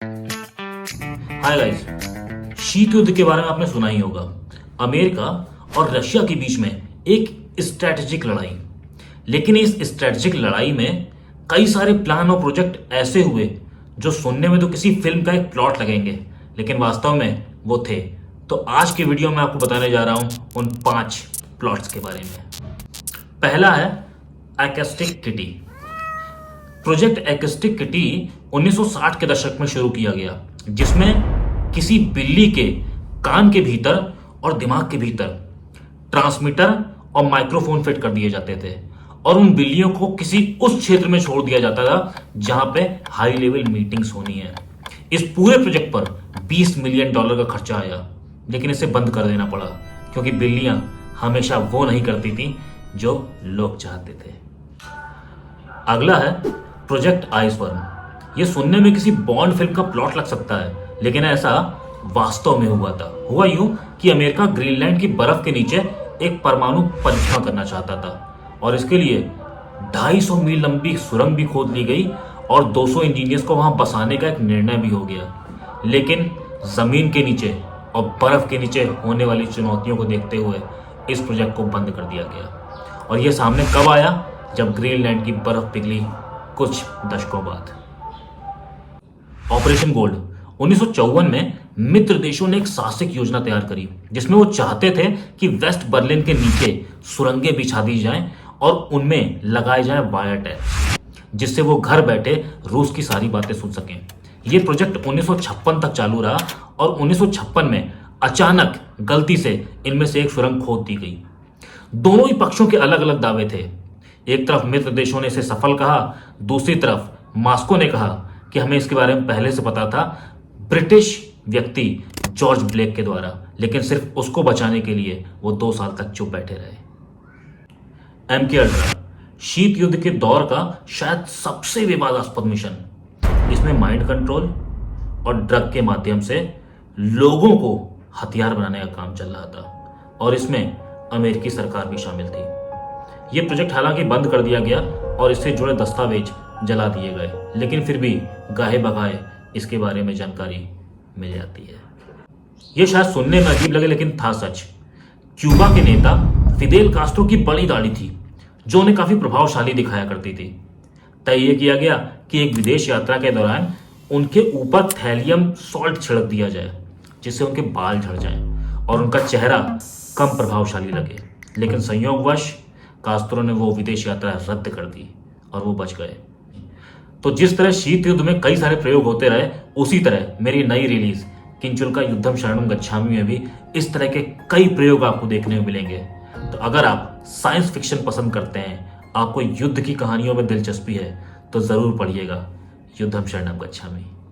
Hi guys, शीत युद्ध के बारे में आपने सुना ही होगा। अमेरिका और रशिया के बीच में एक स्ट्रेटेजिक लड़ाई। लेकिन इस स्ट्रेटेजिक लड़ाई में कई सारे प्लान और प्रोजेक्ट ऐसे हुए जो सुनने में तो किसी फिल्म का एक प्लॉट लगेंगे, लेकिन वास्तव में वो थे। तो आज के वीडियो में आपको बताने जा रहा हूं उन 5 प्लॉट्स के बारे में। पहला है एक्स्टिक किटी। प्रोजेक्ट एक्स्टिक किटी 1960 के दशक में शुरू किया गया, जिसमें किसी बिल्ली के कान के भीतर और दिमाग के भीतर ट्रांसमीटर और माइक्रोफोन फिट कर दिए जाते थे और उन बिल्लियों को किसी उस क्षेत्र में छोड़ दिया जाता था जहां पे हाई लेवल मीटिंग्स होनी है। इस पूरे प्रोजेक्ट पर $20 मिलियन का खर्चा आया, लेकिन इसे बंद कर देना पड़ा क्योंकि बिल्लियां हमेशा वो नहीं करती थी जो लोग चाहते थे। अगला है प्रोजेक्ट आइसवर्म। ये सुनने में किसी बॉन्ड फिल्म का प्लॉट लग सकता है, लेकिन ऐसा वास्तव में हुआ था। हुआ यूं कि अमेरिका ग्रीनलैंड की बर्फ के नीचे एक परमाणु परीक्षण करना चाहता था और इसके लिए 250 मील लंबी सुरंग भी खोद ली गई और 200 इंजीनियर्स को वहां बसाने का एक निर्णय भी हो गया। लेकिन जमीन के नीचे और बर्फ के नीचे होने वाली चुनौतियों को देखते हुए इस प्रोजेक्ट को बंद कर दिया गया। और यह सामने कब आया? जब ग्रीनलैंड की बर्फ पिघली कुछ दशकों बाद। ऑपरेशन गोल्ड 1954 में मित्र देशों ने एक साहसिक योजना तैयार करी, जिसमें वो चाहते थे कि वेस्ट बर्लिन के नीचे सुरंगें बिछा दी जाएं और उनमें लगाए जाएं वायर टैग, जिससे वो घर बैठे रूस की सारी बातें सुन सकें। ये प्रोजेक्ट 1956 तक चालू रहा और 1956 में अचानक गलती से इनमें से एक सुरंग खोद दी गई। दोनों ही पक्षों के अलग अलग दावे थे। एक तरफ मित्र देशों ने इसे सफल कहा, दूसरी तरफ मॉस्को ने कहा कि हमें इसके बारे में पहले से पता था, ब्रिटिश व्यक्ति जॉर्ज ब्लेक के द्वारा। लेकिन सिर्फ उसको बचाने के लिए वो 2 साल तक चुप बैठे रहे। MK अल्ट्रा शीत युद्ध के दौर का शायद सबसे विवादास्पद मिशन। इसमें माइंड कंट्रोल और ड्रग के माध्यम से लोगों को हथियार बनाने का काम चल रहा था और इसमें अमेरिकी सरकार भी शामिल थी। यह प्रोजेक्ट हालांकि बंद कर दिया गया और इससे जुड़े दस्तावेज जला दिए गए, लेकिन फिर भी गाहे बगाहे इसके बारे में जानकारी मिल जाती है। यह शायद सुनने में अजीब लगे, लेकिन था सच। क्यूबा के नेता फिदेल कास्ट्रो की बड़ी दाढ़ी थी जो उन्हें काफी प्रभावशाली दिखाया करती थी। तय यह किया गया कि एक विदेश यात्रा के दौरान उनके ऊपर थैलियम सॉल्ट छिड़क दिया जाए, जिससे उनके बाल झड़ जाएं और उनका चेहरा कम प्रभावशाली लगे। लेकिन संयोगवश कास्त्रो ने वो विदेश यात्रा रद्द कर दी और वो बच गए। तो जिस तरह शीत युद्ध में कई सारे प्रयोग होते रहे, उसी तरह मेरी नई रिलीज किंचुल्का युद्धम शरणम गच्छामि में भी इस तरह के कई प्रयोग आपको देखने को मिलेंगे। तो अगर आप साइंस फिक्शन पसंद करते हैं, आपको युद्ध की कहानियों में दिलचस्पी है, तो जरूर पढ़िएगा युद्धम शरणम गच्छामि।